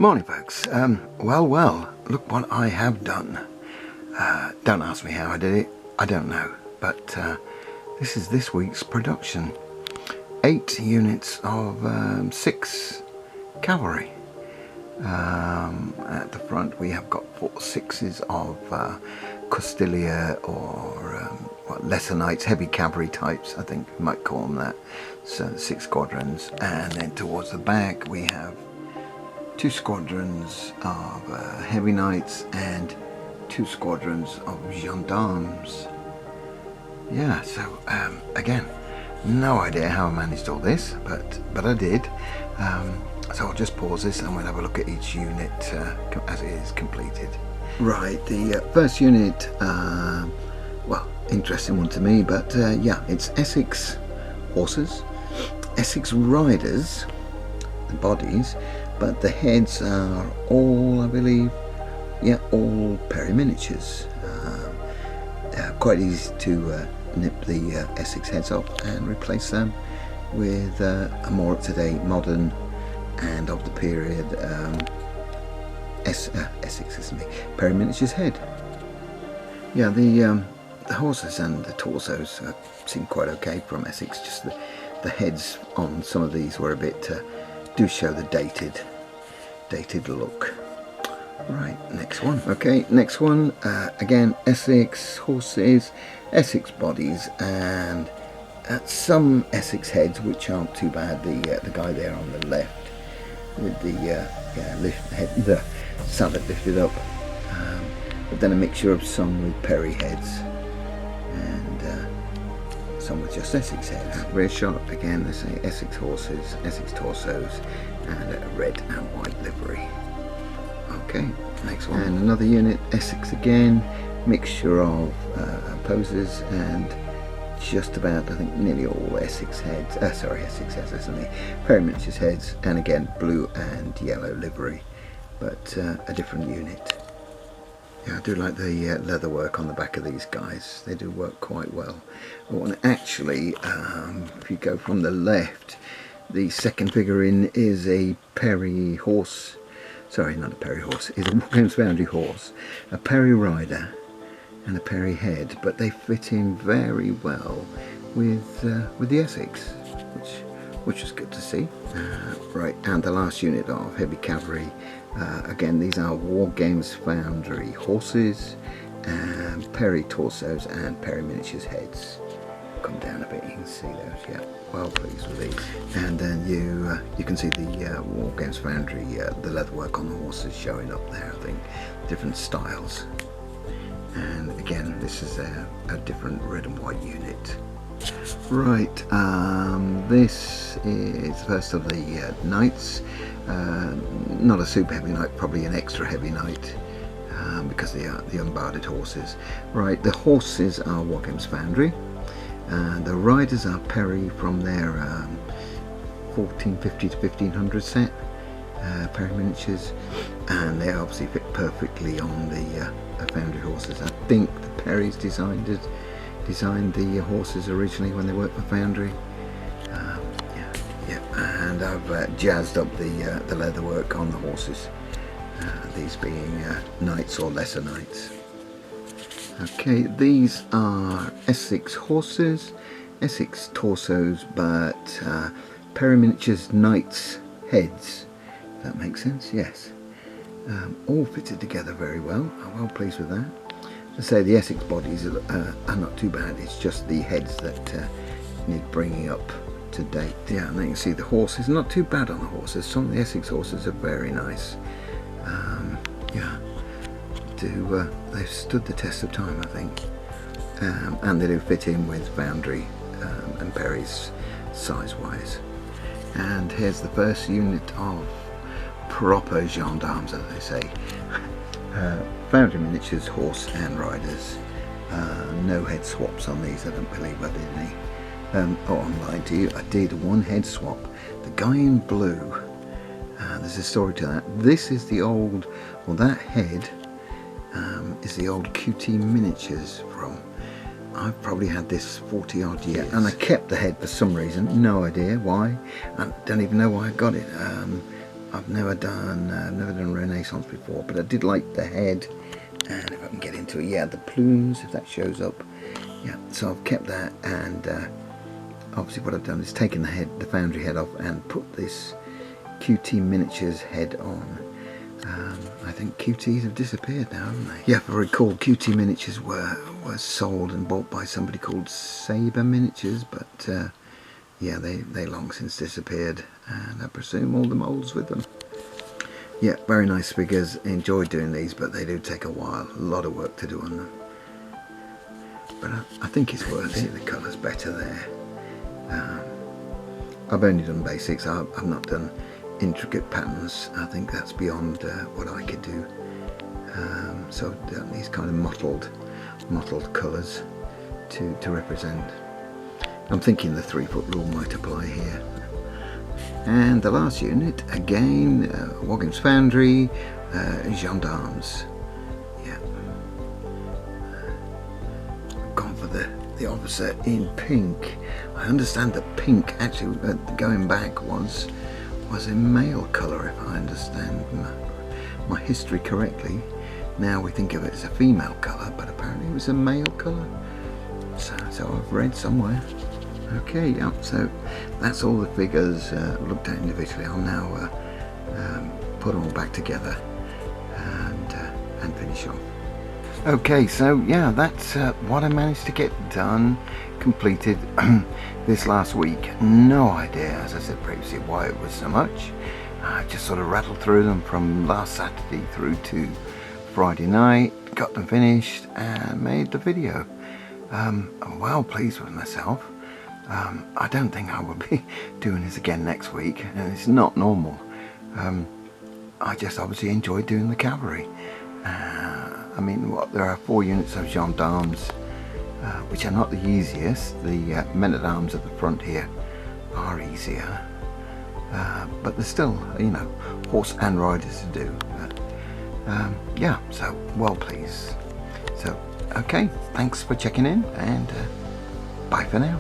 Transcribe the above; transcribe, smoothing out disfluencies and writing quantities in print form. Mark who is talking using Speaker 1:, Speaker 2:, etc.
Speaker 1: Morning folks. Well, look what I have done. Don't ask me how I did it, I don't know, but this is this week's production. 8 units of 6 cavalry. At the front we have got 4 6s of Costilla or lesser knights, heavy cavalry types, I think you might call them that. So 6 squadrons, and then towards the back we have 2 squadrons of heavy knights and 2 squadrons of gendarmes. Yeah, so again, no idea how I managed all this, but I did. So I'll just pause this and we'll have a look at each unit as it is completed. Right, the first unit, well, interesting one to me, but yeah, it's Essex horses, Essex riders, the bodies, but the heads are all, I believe, yeah, all Perry miniatures. Quite easy to nip the Essex heads off and replace them with a more up-to-date, modern, and of the period Essex, isn't it? Perry miniatures head. Yeah, the horses and the torsos seem quite okay from Essex. Just the heads on some of these were a bit do show the dated look. Right, next one. Okay, next one, again, Essex horses, Essex bodies, and some Essex heads which aren't too bad. The guy there on the left with the salad lifted up, but then a mixture of some with Perry heads and some with just Essex heads. Rear shot, again, they say Essex horses, Essex torsos, and a red and white livery. Okay, next one. And another unit, Essex again, mixture of poses and just about, I think, nearly all Essex heads. Essex heads, isn't it? Perry miniatures heads, and again, blue and yellow livery, but a different unit. Yeah, I do like the leather work on the back of these guys. They do work quite well. Oh, and actually, if you go from the left, the second figurine is a Perry horse. Sorry, not a Perry horse. It's a Wars Cavalry horse, a Perry rider, and a Perry head. But they fit in very well with the Essex, which is good to see. Right, and the last unit of heavy cavalry. Again, these are War Cavalry horses, and Perry torsos and Perry miniatures heads. Come down a bit, you can see those. Yeah, well pleased with these. And then you can see the War Cavalry, the leatherwork on the horses showing up there. I think different styles. And again, this is a different red and white unit. Right, this is the first of the knights. Not a super heavy knight, probably an extra heavy knight, because they are the unbarded horses. Right, the horses are War Cavalry. The riders are Perry from their 1450 to 1500 set, Perry miniatures, and they obviously fit perfectly on the foundry horses. I think the Perrys designed the horses originally when they worked for Foundry. Yeah, and I've jazzed up the leather work on the horses, these being knights or lesser knights. Okay, these are Essex horses, Essex torsos, but Perry miniatures knights heads. If that makes sense, yes. All fitted together very well. I'm well pleased with that. As I say, the Essex bodies are not too bad. It's just the heads that need bringing up to date. Yeah, and then you can see the horses. Not too bad on the horses. Some of the Essex horses are very nice. Yeah. They've stood the test of time, I think, and they do fit in with Foundry and Perry's size-wise. And here's the first unit of proper gendarmes, as they say. Foundry miniatures, horse and riders. No head swaps on these, I don't believe I did any. Oh, I'm lying to you, I did one head swap. The guy in blue, there's a story to that. This is the old, well, that head is the old QT miniatures from, I've probably had this 40 odd years, and I kept the head for some reason, no idea why, I don't even know why I got it. I've never done Renaissance before, but I did like the head, and if I can get into it, yeah, the plumes, if that shows up, yeah. So I've kept that, and obviously what I've done is taken the foundry head off and put this QT Miniatures head on. I think QTs have disappeared now, haven't they? Yeah, if I recall, QT Miniatures were sold and bought by somebody called Saber Miniatures, but yeah, they long since disappeared, and I presume all the moulds with them. Yeah, very nice figures. Enjoyed doing these, but they do take a while. A lot of work to do on them. But I think it's worth it. The colour's better there. I've only done basics. I've not done intricate patterns. I think that's beyond what I could do. So I've done these kind of mottled colours to represent. I'm thinking the 3-foot rule might apply here. And the last unit, again, Wars Foundry, Gendarmes. Yeah. I've gone for the officer in pink. I understand that pink, actually, going back, was a male colour, if I understand my history correctly. Now we think of it as a female colour, but apparently it was a male colour. So I've read somewhere. Okay, yeah, so that's all the figures looked at individually. I'll now put them all back together and finish off. Okay, so yeah, that's what I managed to get done, completed this last week. No idea, as I said previously, why it was so much. I just sort of rattled through them from last Saturday through to Friday night, got them finished and made the video. I'm well pleased with myself. I don't think I will be doing this again next week, and it's not normal. I just obviously enjoyed doing the cavalry. I mean, there are 4 units of gendarmes, which are not the easiest. The men-at-arms at the front here are easier, but there's still, you know, horse and riders to do. Yeah, so well pleased. So okay, thanks for checking in, and bye for now.